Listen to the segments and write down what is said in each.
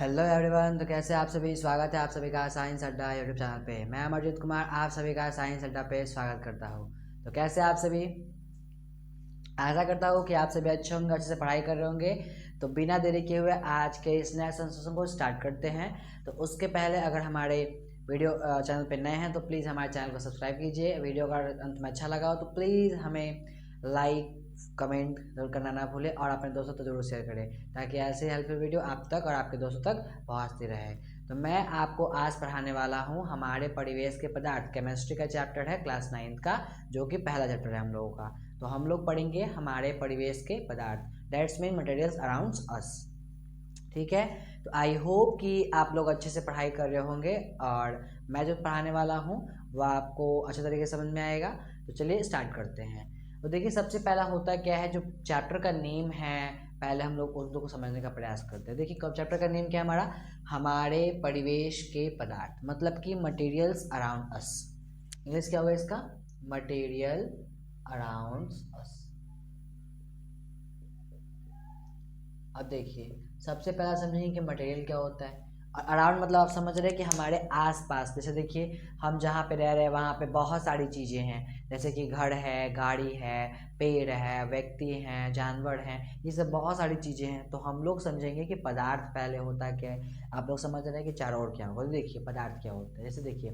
Hello everyone. तो कैसे आप सभी, स्वागत है आप सभी का साइंस अड्डा यूट्यूब चैनल पे। मैं अमरजीत कुमार आप सभी का साइंस अड्डा पे स्वागत करता हूँ। तो कैसे आप सभी, आशा करता हूँ कि आप सभी अच्छे होंगे, अच्छे से पढ़ाई कर रहे होंगे। तो बिना देरी किए हुए आज के इस नए सेशन को स्टार्ट करते हैं। तो उसके पहले अगर हमारे वीडियो चैनल पे नए हैं तो प्लीज़ हमारे चैनल को सब्सक्राइब कीजिए। वीडियो का अंत में अच्छा लगा हो तो प्लीज़ हमें लाइक कमेंट जरूर करना ना भूलें और अपने दोस्तों तक जरूर शेयर करें ताकि ऐसे हेल्पफुल वीडियो आप तक और आपके दोस्तों तक पहुंचती रहे। तो मैं आपको आज पढ़ाने वाला हूं हमारे परिवेश के पदार्थ, केमिस्ट्री का चैप्टर है क्लास 9 का, जो कि पहला चैप्टर है हम लोगों का। तो हम लोग पढ़ेंगे हमारे परिवेश के पदार्थ, that's mean materials around us. ठीक है, तो आई होप कि आप लोग अच्छे से पढ़ाई कर रहे होंगे और मैं जो पढ़ाने वाला हूँ वह आपको अच्छे तरीके से समझ में आएगा। तो चलिए स्टार्ट करते हैं। तो देखिए, सबसे पहला होता क्या है, जो चैप्टर का नेम है पहले हम लोग उन लोग को समझने का प्रयास करते हैं। देखिए, कब चैप्टर का नेम क्या है हमारा, हमारे परिवेश के पदार्थ, मतलब कि मटेरियल्स अराउंड अस। इंग्लिश क्या होगा इसका, मटेरियल अराउंड अस। अब देखिए, सबसे पहला समझेंगे कि मटेरियल क्या होता है। अराउंड मतलब आप समझ रहे हैं कि हमारे आसपास, जैसे देखिए हम जहाँ पे रह रहे हैं वहाँ पे बहुत सारी चीज़ें हैं, जैसे कि घर है, गाड़ी है, पेड़ है, व्यक्ति हैं, जानवर हैं, ये सब बहुत सारी चीज़ें हैं। तो हम लोग समझेंगे कि पदार्थ पहले होता क्या है। आप लोग समझ रहे हैं कि चारों ओर क्या होगा। तो देखिए पदार्थ क्या होता है, जैसे देखिए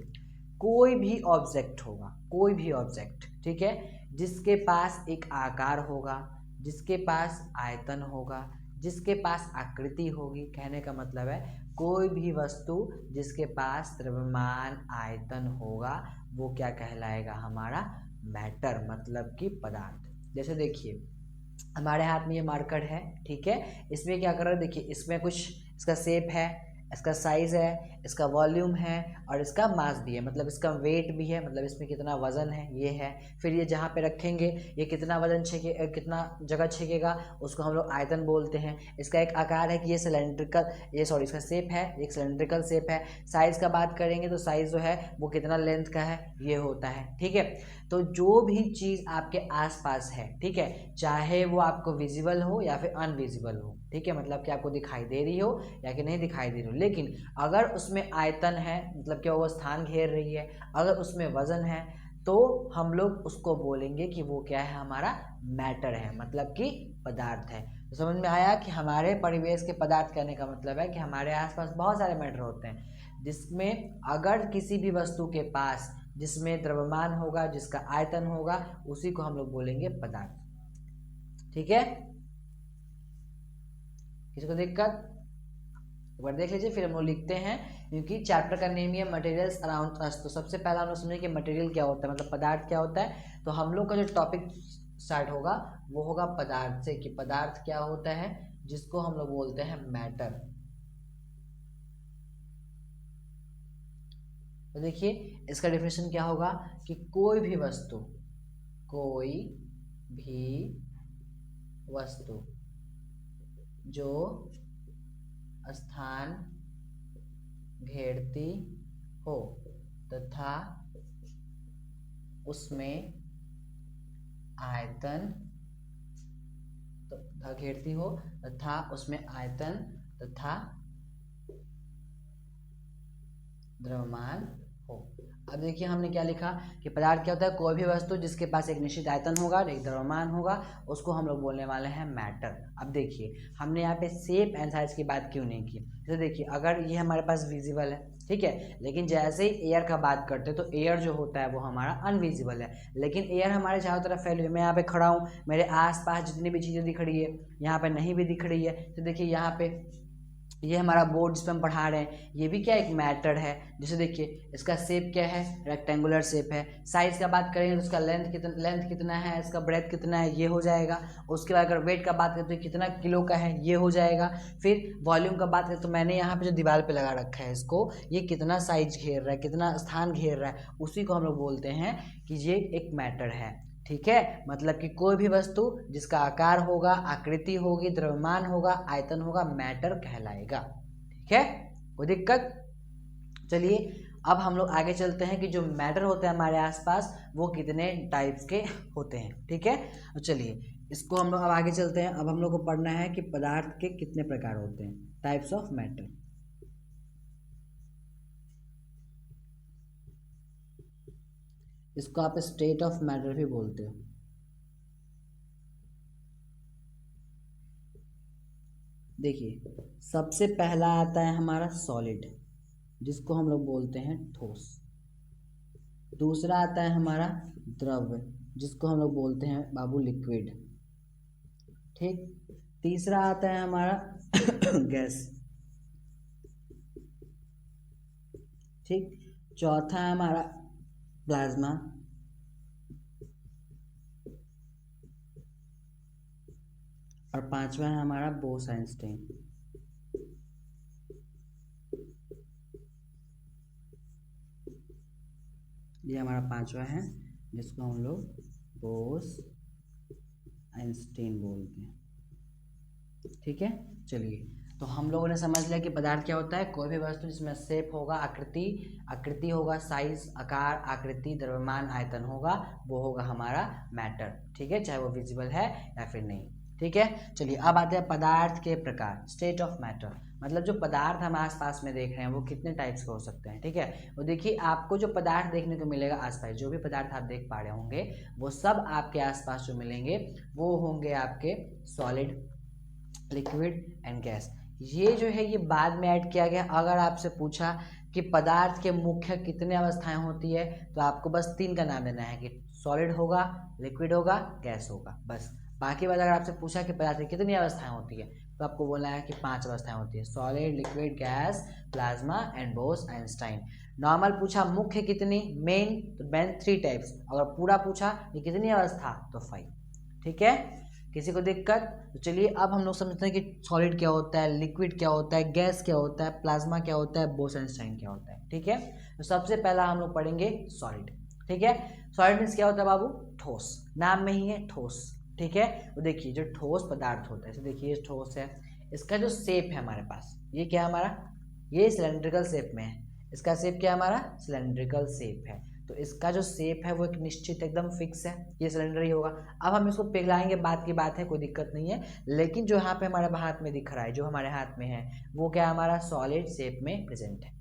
कोई भी ऑब्जेक्ट होगा, कोई भी ऑब्जेक्ट, ठीक है, जिसके पास एक आकार होगा, जिसके पास आयतन होगा, जिसके पास आकृति होगी। कहने का मतलब है कोई भी वस्तु जिसके पास द्रव्यमान आयतन होगा वो क्या कहलाएगा, हमारा मैटर, मतलब कि पदार्थ। जैसे देखिए हमारे हाथ में ये मार्कर है, ठीक है, इसमें क्या कर रहा है, देखिए इसमें कुछ इसका शेप है, इसका साइज है, इसका वॉल्यूम है और इसका मास भी है, मतलब इसका वेट भी है, मतलब इसमें कितना वजन है ये है। फिर ये जहाँ पे रखेंगे ये कितना वजन छेके, कितना जगह छेकेगा, उसको हम लोग आयतन बोलते हैं। इसका एक आकार है कि ये सिलेंड्रिकल, इसका शेप है, एक सिलेंड्रिकल शेप है। साइज का बात करेंगे तो साइज जो है वो कितना लेंथ का है ये होता है, ठीक है। तो जो भी चीज़ आपके आसपास है, ठीक है, चाहे वो आपको विजिबल हो या फिर अनविजिबल हो, ठीक है, मतलब कि आपको दिखाई दे रही हो या कि नहीं दिखाई दे रही हो, लेकिन अगर उसमें आयतन है मतलब कि वो स्थान घेर रही है, अगर उसमें वजन है तो हम लोग उसको बोलेंगे कि वो क्या है, हमारा मैटर है, मतलब कि पदार्थ है। तो समझ में आया कि हमारे परिवेश के पदार्थ कहने का मतलब है कि हमारे आसपास बहुत सारे मैटर होते हैं, जिसमें अगर किसी भी वस्तु के पास जिसमें द्रव्यमान होगा, जिसका आयतन होगा, उसी को हम लोग बोलेंगे पदार्थ। ठीक है, किसी को दिक्कत, एक बार देख लीजिए फिर हम लोग लिखते हैं, क्योंकि चैप्टर का नेम है मटेरियल्स अराउंड अस। तो सबसे पहला हम लोग समझें कि मटेरियल क्या होता है, मतलब पदार्थ क्या होता है। तो हम लोग का जो टॉपिक स्टार्ट होगा वो होगा पदार्थ से, कि पदार्थ क्या होता है, जिसको हम लोग बोलते हैं मैटर। तो देखिए इसका डेफिनेशन क्या होगा कि कोई भी वस्तु, कोई भी वस्तु जो स्थान घेरती हो तथा उसमें आयतन घेरती हो तथा उसमें आयतन तथा द्रव्यमान हो। अब देखिए हमने क्या लिखा कि पदार्थ क्या होता है, कोई भी वस्तु जिसके पास एक निश्चित आयतन होगा, एक द्रव्यमान होगा, उसको हम लोग बोलने वाले हैं मैटर। अब देखिए हमने यहाँ पे शेप एंड साइज की बात क्यों नहीं की। तो देखिए अगर ये हमारे पास विजिबल है, ठीक है, लेकिन जैसे ही एयर का बात करते हैं तो एयर जो होता है वो हमारा अनविजिबल है, लेकिन एयर हमारे चारों तरफ फैली हुई है। मैं यहाँ पे खड़ा हूँ, मेरे आसपास जितनी भी चीज़ें दिख रही है यहाँ पे नहीं भी दिख रही है। तो देखिए यहाँ पे ये हमारा बोर्ड जिस पर हम पढ़ा रहे हैं ये भी क्या एक मैटर है। जैसे देखिए इसका शेप क्या है, रेक्टेंगुलर शेप है। साइज़ का बात करेंगे तो उसका लेंथ कितना है, इसका ब्रेथ कितना है, ये हो जाएगा। उसके बाद अगर वेट का बात करें तो कितना किलो का है, ये हो जाएगा। फिर वॉल्यूम का बात करें तो मैंने यहाँ पे जो दीवार पे लगा रखा है इसको, ये कितना साइज घेर रहा है, कितना स्थान घेर रहा है, उसी को हम लोग बोलते हैं कि ये एक मैटर है। ठीक है, मतलब कि कोई भी वस्तु जिसका आकार होगा, आकृति होगी, द्रव्यमान होगा, आयतन होगा, मैटर कहलाएगा। ठीक है, कोई दिक्कत। चलिए अब हम लोग आगे चलते हैं कि जो मैटर होता है हमारे आसपास वो कितने टाइप्स के होते हैं। ठीक है, तो चलिए इसको हम लोग अब आगे चलते हैं। अब हम लोग को पढ़ना है कि पदार्थ के कितने प्रकार होते हैं, टाइप्स ऑफ मैटर। इसको आप स्टेट ऑफ मैटर भी बोलते हो। देखिए सबसे पहला आता है हमारा सॉलिड, जिसको हम लोग बोलते हैं ठोस। दूसरा आता है हमारा द्रव्य, जिसको हम लोग बोलते हैं बाबू लिक्विड। ठीक। तीसरा आता है हमारा गैस। ठीक। चौथा है हमारा प्लाज्मा। और पांचवा है हमारा बोस-आइंस्टाइन। ये हमारा पांचवा है, जिसको हम लोग बोस-आइंस्टाइन बोलते हैं। ठीक है। चलिए, तो हम लोगों ने समझ लिया कि पदार्थ क्या होता है। कोई भी वस्तु जिसमें शेप होगा, आकृति होगा, साइज, आकार, आकृति, द्रव्यमान, आयतन होगा, वो होगा हमारा मैटर। ठीक है, चाहे वो विजिबल है या फिर नहीं। ठीक है। चलिए अब आते हैं पदार्थ के प्रकार, स्टेट ऑफ मैटर। मतलब जो पदार्थ हम आसपास में देख रहे हैं वो कितने टाइप्स के हो सकते हैं। ठीक है। वो देखिए आपको जो पदार्थ देखने को मिलेगा आसपास, जो भी पदार्थ आप देख पा रहे होंगे वो सब आपके आसपास जो मिलेंगे वो होंगे आपके सॉलिड, लिक्विड एंड गैस। ये जो है ये बाद में ऐड किया गया। अगर आपसे पूछा कि पदार्थ के मुख्य कितने अवस्थाएं होती है तो आपको बस 3 का नाम देना है कि सॉलिड होगा, लिक्विड होगा, गैस होगा, बस। बाकी बात अगर आपसे पूछा कि पदार्थ की कितनी अवस्थाएं होती है तो आपको बोलना है कि 5 अवस्थाएं होती है, solid, liquid, gas, plasma and Bose Einstein. Normal पूछा मुख्य कितनी, मेन, तो मेन 3 टाइप्स। अगर पूरा पूछा कि कितनी अवस्था तो 5। ठीक है। किसी को दिक्कत? तो चलिए अब हम लोग समझते हैं कि सॉलिड क्या होता है, लिक्विड क्या होता है, गैस क्या होता है, प्लाज्मा क्या होता है, बोस-आइंस्टाइन क्या होता है। ठीक है। तो सबसे पहला हम लोग पढ़ेंगे सॉलिड। ठीक है। सॉलिड मीन्स क्या होता है बाबू, ठोस। नाम में ही है ठोस। ठीक है। तो देखिए जो ठोस पदार्थ होता है, जैसे देखिए ये ठोस है, इसका जो शेप है हमारे पास, ये क्या है हमारा, ये सिलेंड्रिकल शेप में है। इसका शेप क्या है हमारा, सिलेंड्रिकल शेप है। तो इसका जो शेप है वो एक निश्चित एकदम फिक्स है, ये सिलेंडर ही होगा। अब हम इसको पिघलाएंगे, बात की बात है, कोई दिक्कत नहीं है। लेकिन जो यहाँ पे हमारे हाथ में दिख रहा है, जो हमारे हाथ में है, वो क्या हमारा सॉलिड शेप में प्रेजेंट है।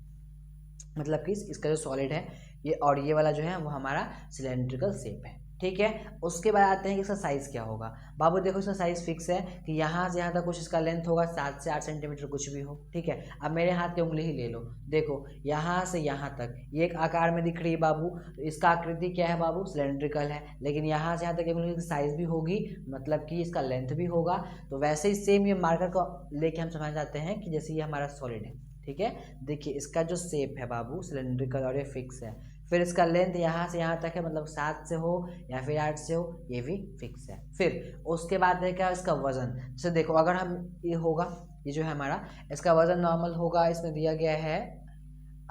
मतलब कि इसका जो सॉलिड है ये, और ये वाला जो है वो हमारा सिलेंड्रिकल शेप है। ठीक है। उसके बाद आते हैं कि इसका साइज़ क्या होगा। बाबू देखो इसका साइज़ फिक्स है कि यहाँ से यहाँ तक कुछ इसका लेंथ होगा 7 से 8 सेंटीमीटर कुछ भी हो। ठीक है। अब मेरे हाथ की उंगली ही ले लो, देखो यहाँ से यहाँ तक ये एक आकार में दिख रही है बाबू, तो इसका आकृति क्या है बाबू, सिलेंड्रिकल है। लेकिन यहाँ से यहाँ तक उंगली की साइज़ भी होगी, मतलब कि इसका लेंथ भी होगा। तो वैसे ही सेम ये मार्कर को लेके हम समझ जाते हैं कि जैसे ये हमारा सॉलिड है। ठीक है। देखिए इसका जो शेप है बाबू सिलेंड्रिकल और ये फिक्स है। फिर इसका लेंथ यहाँ से यहाँ तक है, मतलब 7 से हो या फिर 8 से हो, ये भी फिक्स है। फिर उसके बाद है क्या, इसका वजन। जैसे देखो अगर हम ये होगा, ये जो है हमारा, इसका वजन नॉर्मल होगा, इसमें दिया गया है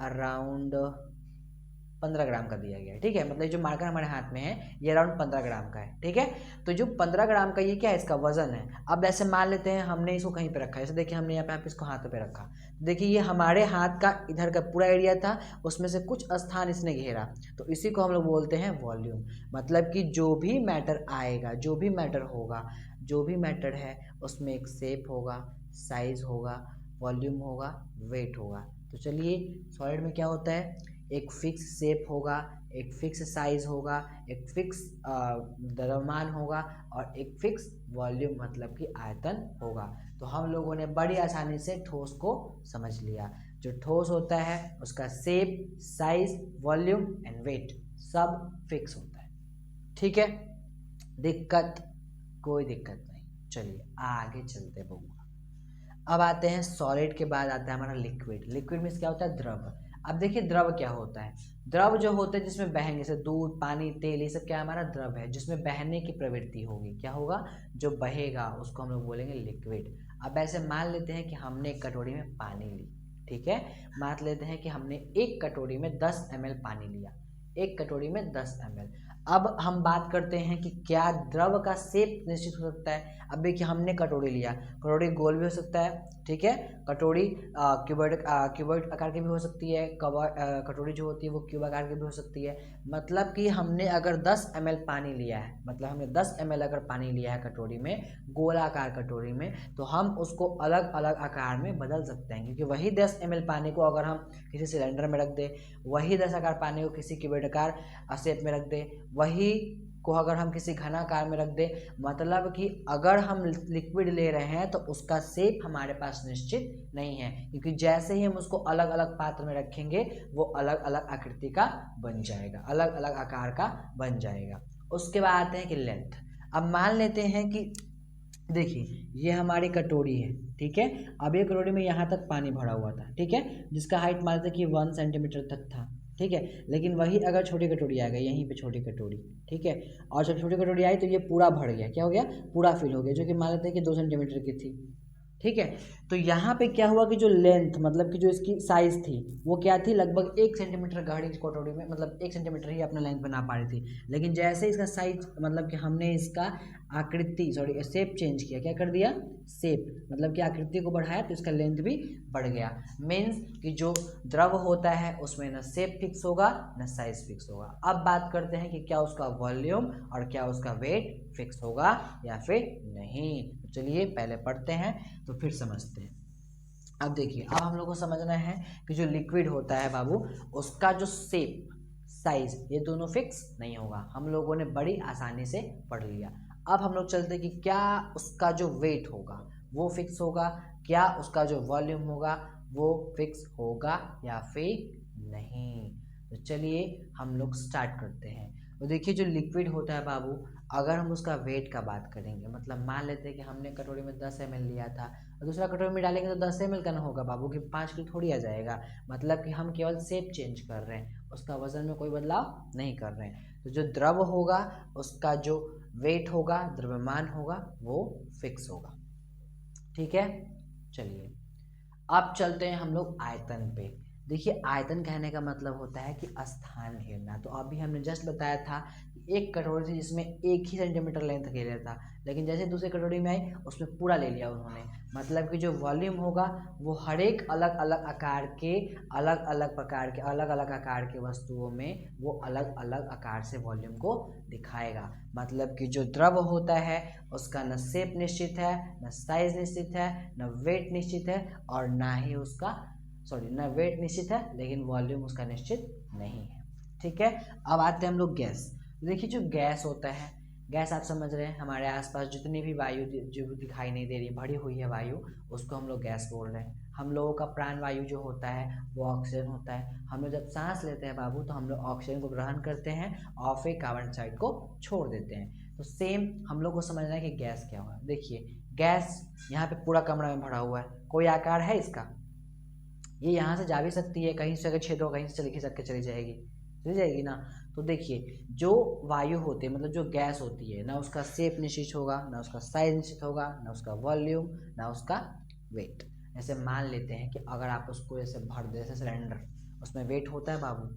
अराउंड 15 ग्राम का दिया गया है। ठीक है। मतलब जो मार्कर हमारे हाथ में है ये अराउंड 15 ग्राम का है। ठीक है। तो जो 15 ग्राम का ये क्या है, इसका वजन है। अब ऐसे मान लेते हैं हमने इसको कहीं पे रखा है, जैसे देखिए हमने यहाँ पे इसको हाथ पे रखा, देखिए ये हमारे हाथ का इधर का पूरा एरिया था, उसमें से कुछ स्थान इसने घेरा, तो इसी को हम लोग बोलते हैं वॉल्यूम। मतलब कि जो भी मैटर आएगा, जो भी मैटर होगा, जो भी मैटर है उसमें एक शेप होगा, साइज होगा, वॉल्यूम होगा, वेट होगा। तो चलिए सॉलिड में क्या होता है, एक फिक्स शेप होगा, एक फिक्स साइज होगा, एक फिक्स द्रव्यमान होगा और एक फिक्स वॉल्यूम मतलब कि आयतन होगा। तो हम लोगों ने बड़ी आसानी से ठोस को समझ लिया। जो ठोस होता है उसका shape, size, volume and weight सब फिक्स होता है। ठीक है। दिक्कत? कोई दिक्कत नहीं। चलिए आगे चलते बबुआ। अब आते हैं सॉलिड के बाद आता है हमारा लिक्विड। लिक्विड मीन्स क्या होता है, द्रव। अब देखिए द्रव क्या होता है, द्रव जो होते हैं जिसमें बहेंगे, जैसे दूध, पानी, तेल, ये सब क्या हमारा द्रव है, जिसमें बहने की प्रवृत्ति होगी। क्या होगा, जो बहेगा उसको हम लोग बोलेंगे लिक्विड। अब ऐसे मान लेते हैं कि हमने एक कटोरी में पानी ली। ठीक है। मान लेते हैं कि हमने एक कटोरी में 10 ml पानी लिया, एक कटोरी में 10 ml। अब हम बात करते हैं कि क्या द्रव का शेप निश्चित हो सकता है। अब देखिए हमने कटोरी लिया, कटोरी गोल भी हो सकता है, ठीक है, कटोरी क्यूबॉइड आकार की भी हो सकती है, कटोरी जो होती है वो क्यूब आकार की भी हो सकती है। मतलब कि हमने अगर 10 ml पानी लिया है, मतलब हमने 10 ml अगर पानी लिया है कटोरी में, गोलाकार कटोरी में, तो हम उसको अलग अलग आकार में बदल सकते हैं, क्योंकि वही 10 ml पानी को अगर हम किसी सिलेंडर में रख दें, वही 10 आकार पानी को किसी क्यूबॉइड आकार शेप में रख दें, वही को अगर हम किसी घनाकार में रख दें, मतलब कि अगर हम लिक्विड ले रहे हैं तो उसका शेप हमारे पास निश्चित नहीं है, क्योंकि जैसे ही हम उसको अलग अलग पात्र में रखेंगे वो अलग अलग आकृति का बन जाएगा, अलग अलग आकार का बन जाएगा। उसके बाद आते हैं कि लेंथ। अब मान लेते हैं कि देखिए ये हमारी कटोरी है, ठीक है, अब ये कटोरी में यहाँ तक पानी भरा हुआ था, ठीक है, जिसका हाइट मान लेते कि 1 सेंटीमीटर तक था, ठीक है, लेकिन वही अगर छोटी कटोरी आ गई, यहीं पे छोटी कटोरी, ठीक है, और जब छोटी कटोरी आई तो ये पूरा भर गया, क्या हो गया, पूरा फिल हो गया, जो कि मान लेते हैं कि 2 सेंटीमीटर की थी, ठीक है। तो यहाँ पे क्या हुआ कि जो लेंथ मतलब कि जो इसकी साइज़ थी वो क्या थी, लगभग 1 सेंटीमीटर गाढ़ी कटोरी में, मतलब 1 सेंटीमीटर ही अपना लेंथ बना पा रही थी, लेकिन जैसे इसका साइज मतलब कि हमने इसका आकृति शेप चेंज किया, क्या कर दिया, शेप मतलब कि आकृति को बढ़ाया तो इसका लेंथ भी बढ़ गया। मीन्स कि जो द्रव होता है उसमें न शेप फिक्स होगा न साइज फिक्स होगा। अब बात करते हैं कि क्या उसका वॉल्यूम और क्या उसका वेट फिक्स होगा या फिर नहीं। तो चलिए पहले पढ़ते हैं तो फिर समझते हैं। अब देखिए, अब हम लोग को समझना है कि जो लिक्विड होता है बाबू, उसका जो शेप साइज ये दोनों फिक्स नहीं होगा। हम लोगों ने बड़ी आसानी से पढ़ लिया। अब हम लोग चलते कि क्या उसका जो वेट होगा वो फिक्स होगा, क्या उसका जो वॉल्यूम होगा वो फिक्स होगा या फिर नहीं। तो चलिए हम लोग स्टार्ट करते हैं। तो देखिए जो लिक्विड होता है बाबू, अगर हम उसका वेट का बात करेंगे, मतलब मान लेते हैं कि हमने कटोरी में 10 ml लिया था और दूसरा कटोरी में डालेंगे तो 10 ml का ना होगा बाबू कि 5 किलो थोड़ी आ जाएगा। मतलब कि हम केवल शेप चेंज कर रहे हैं, उसका वजन में कोई बदलाव नहीं कर रहे हैं। तो जो द्रव होगा उसका जो वेट होगा, द्रव्यमान होगा, वो फिक्स होगा, ठीक है। चलिए अब चलते हैं हम लोग आयतन पे। देखिए आयतन कहने का मतलब होता है कि स्थान घेरना। तो अभी हमने जस्ट बताया था कि एक कटोरी थी जिसमें 1 ही सेंटीमीटर लेंथ घेरा था, लेकिन जैसे दूसरी कटोरी में आई उसमें पूरा ले लिया उन्होंने। मतलब कि जो वॉल्यूम होगा वो हर एक अलग अलग आकार के, अलग अलग प्रकार के, अलग अलग आकार के वस्तुओं में वो अलग अलग आकार से वॉल्यूम को दिखाएगा। मतलब कि जो द्रव होता है उसका न शेप निश्चित है, न साइज निश्चित है, न वेट निश्चित है, और ना ही उसका न वेट निश्चित है लेकिन वॉल्यूम उसका निश्चित नहीं है, ठीक है। अब आते हैं हम लोग गैस। देखिए जो गैस होता है, गैस आप समझ रहे हैं, हमारे आसपास जितनी भी वायु जो दिखाई नहीं दे रही, भरी हुई है वायु, उसको हम लोग गैस बोल रहे हैं। हम लोगों का प्राण वायु जो होता है वो ऑक्सीजन होता है। हम लोग जब सांस लेते हैं बाबू तो हम लोग ऑक्सीजन को ग्रहण करते हैं और फिर कार्बन डाइऑक्साइड को छोड़ देते हैं। तो सेम हम लोग को समझना है कि गैस क्या हुआ। देखिए गैस यहाँ पे पूरा कमरा में भरा हुआ है, कोई आकार है इसका, ये यहाँ से जा भी सकती है, कहीं से अगर छेद हो कहीं से चली सक के चली जाएगी ना। तो देखिए जो वायु होती है, मतलब जो गैस होती है, ना उसका शेप निश्चित होगा, ना उसका साइज निश्चित होगा, ना उसका वॉल्यूम, ना उसका वेट। ऐसे मान लेते हैं कि अगर आप उसको ऐसे भर दे, जैसे सिलेंडर, उसमें वेट होता है बाबू,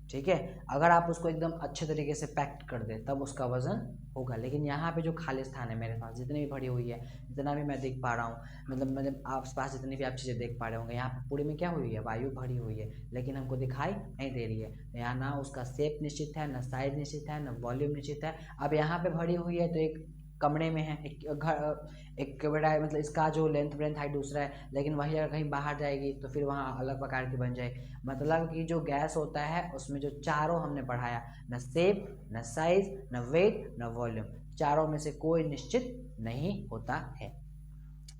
ठीक है, अगर आप उसको एकदम अच्छे तरीके से पैक्ड कर दे तब उसका वजन होगा। लेकिन यहाँ पे जो खाली स्थान है मेरे पास, जितनी भी भरी हुई है, जितना भी मैं देख पा रहा हूँ, मतलब आस पास जितनी भी आप चीज़ें देख पा रहे होंगे, यहाँ पे पूरे में क्या हुई है, वायु भरी हुई है, लेकिन हमको दिखाई नहीं दे रही है। यहाँ ना उसका शेप निश्चित है, ना साइज निश्चित है, ना वॉल्यूम निश्चित है। अब यहाँ पे भरी हुई है तो एक कमरे में है, एक घर, एक बड़ा है, मतलब इसका जो लेंथ हाइट दूसरा है, लेकिन वही अगर कहीं बाहर जाएगी तो फिर वहाँ अलग प्रकार की बन जाएगी। मतलब कि जो गैस होता है उसमें जो चारों हमने पढ़ाया, न शेप, न साइज, न वेट, न वॉल्यूम, चारों में से कोई निश्चित नहीं होता है,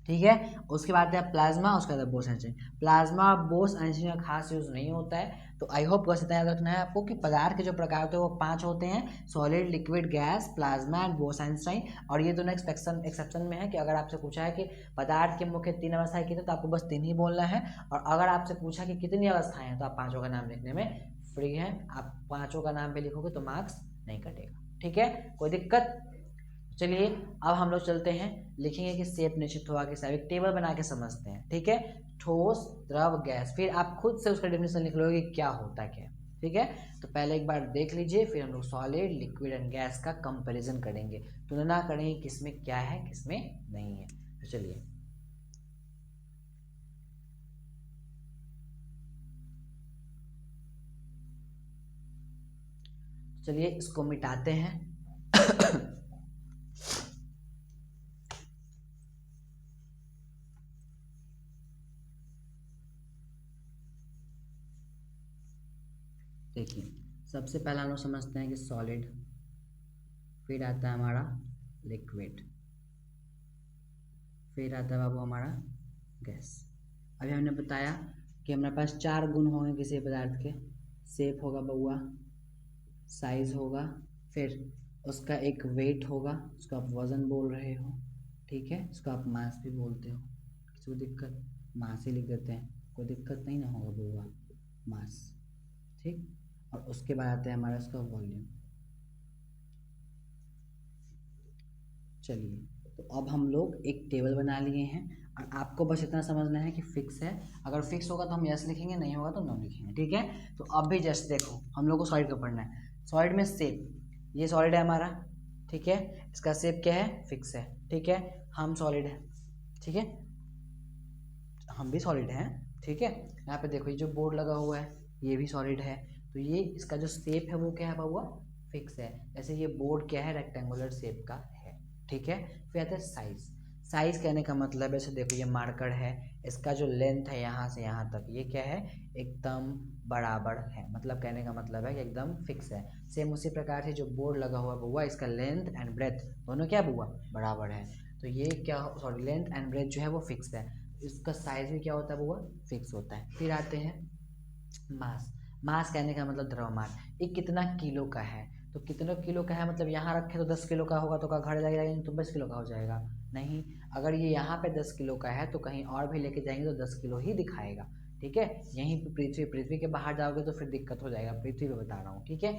ठीक है। उसके बाद है प्लाज्मा, उसके बाद Bose Einstein. Plasma Bose Einstein का खास यूज नहीं होता है। तो आई होप बस इतना याद रखना है आपको कि पदार्थ के जो प्रकार होते हैं वो 5 होते हैं, solid, liquid, gas, plasma and boss Einstein. और ये दोनों एक्सेप्शन में है कि अगर आपसे पूछा है कि पदार्थ के मुख्य 3 अवस्थाएं कितनी, तो आपको बस 3 ही बोलना है। और अगर आपसे पूछा कि कितनी अवस्थाएं हैं तो आप 5 का नाम लिखने में फ्री हैं। आप 5 का नाम भी लिखोगे तो मार्क्स नहीं कटेगा, ठीक है, कोई दिक्कत। चलिए अब हम लोग चलते हैं, लिखेंगे कि शेप निश्चित होगा कि सब, एक टेबल बना के समझते हैं, ठीक है। ठोस, द्रव, गैस, फिर आप खुद से उसका डेफिनेशन लिख लोगे क्या होता क्या है। ठीक है। तो पहले एक बार देख लीजिए, फिर हम लोग सॉलिड, लिक्विड एंड गैस का कंपैरिजन करेंगे, तुलना करेंगे किसमें क्या है किसमें नहीं है। तो चलिए इसको मिटाते हैं। देखिए सबसे पहला हम लोग समझते हैं कि सॉलिड, फिर आता है हमारा लिक्विड, फिर आता है बाबू हमारा गैस। अभी हमने बताया कि हमारे पास 4 गुण होंगे किसी पदार्थ के, शेप होगा बउआ, साइज होगा, फिर उसका एक वेट होगा, उसको आप वज़न बोल रहे हो, ठीक है, उसको आप मास भी बोलते हो, किसी को दिक्कत, मास ही लिख देते हैं, कोई दिक्कत नहीं ना होगा बउआ, मास, ठीक। और उसके बाद आता है हमारा उसका वॉल्यूम। चलिए तो अब हम लोग एक टेबल बना लिए हैं, और आपको बस इतना समझना है कि फिक्स है, अगर फिक्स होगा तो हम यस लिखेंगे, नहीं होगा तो नो लिखेंगे, ठीक है। तो अब भी जस्ट देखो हम लोग को सॉलिड का पढ़ना है। सॉलिड में शेप, ये सॉलिड है हमारा, ठीक है, इसका शेप क्या है, फिक्स है, ठीक है, हम सॉलिड है, ठीक है, हम भी सॉलिड हैं, ठीक है। यहाँ पे देखो ये जो बोर्ड लगा हुआ है ये भी सॉलिड है, तो ये इसका जो शेप है वो क्या है बाबू, फिक्स है। जैसे ये बोर्ड क्या है, रेक्टेंगुलर शेप का है, ठीक है। फिर आता है साइज। साइज कहने का मतलब ऐसे देखो ये मार्कर है, इसका जो लेंथ है यहाँ से यहाँ तक ये क्या है, एकदम बराबर है, मतलब कहने का मतलब है कि एकदम फिक्स है। सेम उसी प्रकार से जो बोर्ड लगा हुआ बुआ, इसका लेंथ एंड ब्रेथ दोनों क्या बुआ, बराबर है, तो ये क्या, सॉरी लेंथ एंड ब्रेथ जो है वो फिक्स है, इसका साइज भी क्या होता है बुआ, फिक्स होता है। फिर आते हैं मास। मास कहने का मतलब द्रव्यमान, ये कितना किलो का है, तो कितना किलो का है मतलब यहाँ रखे तो 10 किलो का होगा, तो का घर जाएगा तो 20 किलो का हो जाएगा, नहीं, अगर ये यहाँ पे 10 किलो का है तो कहीं और भी लेके जाएंगे तो 10 किलो ही दिखाएगा, ठीक है। यहीं पे पृथ्वी के बाहर जाओगे तो फिर दिक्कत हो जाएगा, पृथ्वी पे बता रहा हूँ, ठीक है।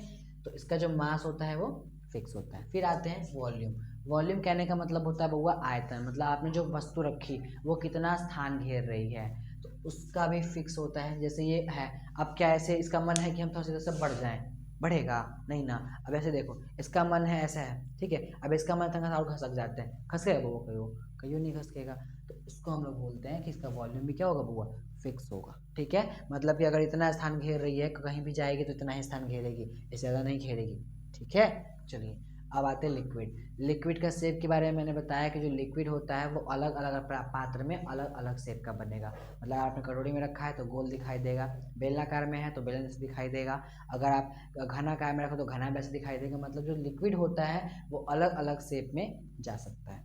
तो इसका जो मास होता है वो फिक्स होता है। फिर आते हैं वॉल्यूम। वॉल्यूम कहने का मतलब होता है बउआ आयतन, मतलब आपने जो वस्तु रखी वो कितना स्थान घेर रही है, तो उसका भी फिक्स होता है। जैसे ये है, अब क्या ऐसे इसका मन है कि हम थोड़ा सा इधर से बढ़ जाएं, बढ़ेगा नहीं ना। अब ऐसे देखो इसका मन है ऐसा है, ठीक है, अब इसका मन था और खसक जाते हैं, खसकेगा वो कहीं, कहीं नहीं खसकेगा, तो इसको हम लोग बोलते हैं कि इसका वॉल्यूम भी क्या होगा बुआ, फिक्स होगा, ठीक है। मतलब कि अगर इतना स्थान घेर रही है कहीं भी जाएगी तो इतना ही स्थान घेरेगी, इससे ज़्यादा नहीं घेरेगी, ठीक है। चलिए अब आते हैं लिक्विड। लिक्विड का शेप के बारे में मैंने बताया कि जो लिक्विड होता है वो अलग अलग पात्र में अलग अलग शेप का बनेगा, मतलब आपने कटोरी में रखा है तो गोल दिखाई देगा, बेलनाकार में है तो बेलन जैसे दिखाई देगा, अगर आप घनाकार में रखो तो घना वैसे दिखाई देगा, मतलब जो लिक्विड होता है वो अलग अलग शेप में जा सकता है,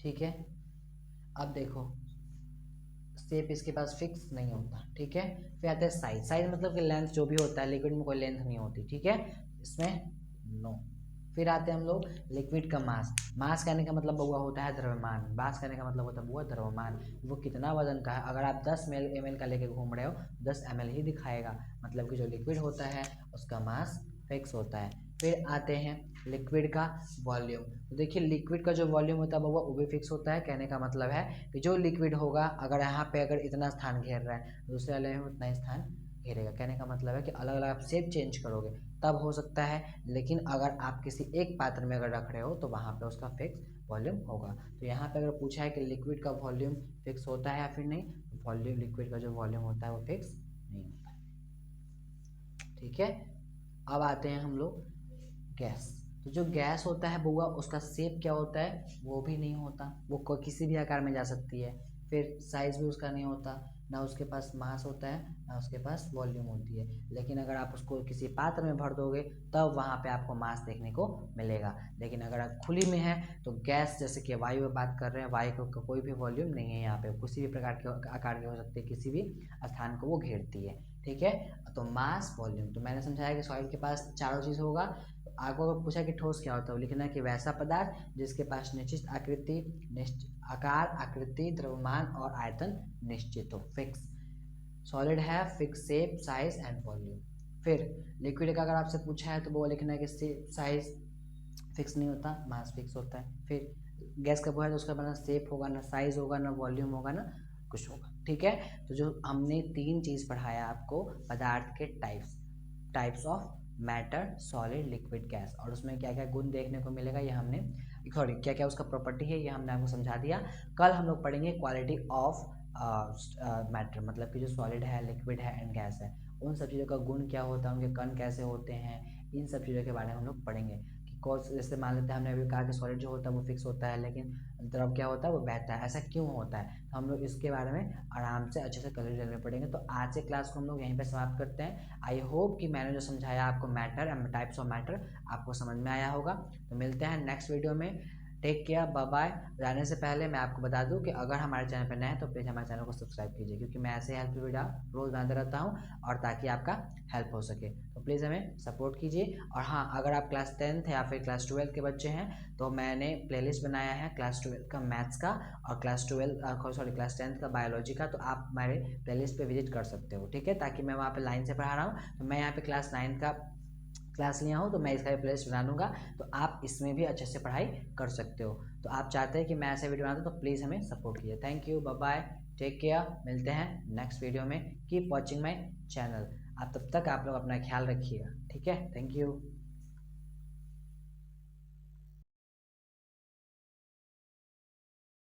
ठीक है। अब देखो शेप इसके पास फिक्स नहीं होता, ठीक है। फिर आता है साइज। साइज मतलब कि लेंथ जो भी होता है, लिक्विड में कोई लेंथ नहीं होती, ठीक है, इसमें नो। फिर आते हैं हम लोग लिक्विड का मास। मास कहने का मतलब बुआ होता है द्रव्यमान, मास कहने का मतलब होता है बुआ द्रव्यमान, वो कितना वजन का है, अगर आप 10 ml का लेके घूम रहे हो 10 ml ही दिखाएगा, मतलब कि जो लिक्विड होता है उसका मास फिक्स होता है। फिर आते हैं लिक्विड का वॉल्यूम। तो देखिए लिक्विड का जो वॉल्यूम होता है वो भी फिक्स होता है, कहने का मतलब है कि जो लिक्विड होगा अगर यहाँ पे अगर इतना स्थान घेर रहा है दूसरे वाले में उतना स्थान घेरेगा, कहने का मतलब है कि अलग अलग आप शेप चेंज करोगे तब हो सकता है, लेकिन अगर आप किसी एक पात्र में अगर रख रहे हो तो वहाँ पे उसका फिक्स वॉल्यूम होगा। तो यहाँ पे अगर पूछा है कि लिक्विड का वॉल्यूम फिक्स होता है या फिर नहीं, वॉल्यूम लिक्विड का जो वॉल्यूम होता है वो फिक्स नहीं होता है, ठीक है। अब आते हैं हम लोग गैस। तो जो गैस होता है बुआ उसका शेप क्या होता है, वो भी नहीं होता, वो किसी भी आकार में जा सकती है, फिर साइज भी उसका नहीं होता, ना उसके पास मास होता है ना उसके पास वॉल्यूम होती है। लेकिन अगर आप उसको किसी पात्र में भर दोगे तब वहाँ पे आपको मास देखने को मिलेगा, लेकिन अगर आप खुली में है तो गैस, जैसे कि वायु में बात कर रहे हैं, वायु का कोई भी वॉल्यूम नहीं है, यहाँ पे किसी भी प्रकार के आकार की हो सकती है, किसी भी स्थान को वो घेरती है, ठीक है। तो मास वॉल्यूम तो मैंने समझाया कि सॉलिड के पास चारों चीज़ होगा। आपको अगर पूछा कि ठोस क्या होता है, लिखना है कि वैसा पदार्थ जिसके पास निश्चित आकृति, निश्चित आकार, आकृति, द्रव्यमान और आयतन निश्चित हो, फिक्स। सॉलिड है fix shape, size and volume. फिर लिक्विड का अगर आपसे पूछा है तो वो लिखना है कि साइज फिक्स नहीं होता, मास फिक्स होता है। फिर गैस का वो है तो उसका बना शेप होगा, ना साइज होगा, ना वॉल्यूम होगा, ना कुछ होगा, ठीक है। तो जो हमने 3 चीज़ पढ़ाया आपको पदार्थ के types, types of matter, solid, liquid, gas, और उसमें क्या क्या गुण देखने को मिलेगा ये हमने, सॉरी क्या क्या उसका प्रॉपर्टी है ये हमने आपको समझा दिया। कल हम लोग पढ़ेंगे क्वालिटी ऑफ मैटर, मतलब कि जो सॉलिड है, लिक्विड है एंड गैस है, उन सब चीज़ों का गुण क्या होता है, उनके कण कैसे होते हैं, इन सब चीज़ों के बारे में हम लोग पढ़ेंगे। कि कौन, जैसे मान लेते हैं हमने अभी कहा कि सॉलिड जो होता है वो फिक्स होता है, लेकिन द्रव क्या होता है वो बहता है, ऐसा क्यों होता है, तो हम लोग इसके बारे में आराम से अच्छे से कल डिटेल में पढ़ेंगे। तो आज से क्लास को हम लोग यहीं पे समाप्त करते हैं। आई होप कि मैंने जो समझाया आपको matter and types of matter आपको समझ में आया होगा। तो मिलते हैं नेक्स्ट वीडियो में। Take care, bye bye. जाने से पहले मैं आपको बता दूं कि अगर हमारे चैनल पर नए हैं तो प्लीज़ हमारे चैनल को सब्सक्राइब कीजिए, क्योंकि मैं ऐसे हेल्पफुल वीडियो रोज़ बनाते रहता हूं और ताकि आपका हेल्प हो सके। तो प्लीज़ हमें सपोर्ट कीजिए। और हाँ, अगर आप क्लास 10th या फिर क्लास 12 के बच्चे हैं तो मैंने प्लेलिस्ट बनाया है क्लास 12 का मैथ्स का और क्लास 10th का बायोलॉजी का, तो आप हमारे प्लेलिस्ट पे विजिट कर सकते हो, ठीक है, ताकि मैं वहाँ पे लाइन से पढ़ा रहा हूँ। तो मैं यहाँ पे क्लास 9 का क्लास लिया हूँ तो मैं इसका भी प्लेलिस्ट बना लूँगा, तो आप इसमें भी अच्छे से पढ़ाई कर सकते हो। तो आप चाहते हैं कि मैं ऐसे वीडियो बना दूँ तो प्लीज़ हमें सपोर्ट कीजिए। Thank you, bye bye, take care, मिलते हैं नेक्स्ट वीडियो में। Keep watching my channel. आप तब तक आप लोग अपना ख्याल रखिएगा, ठीक है, थैंक यू।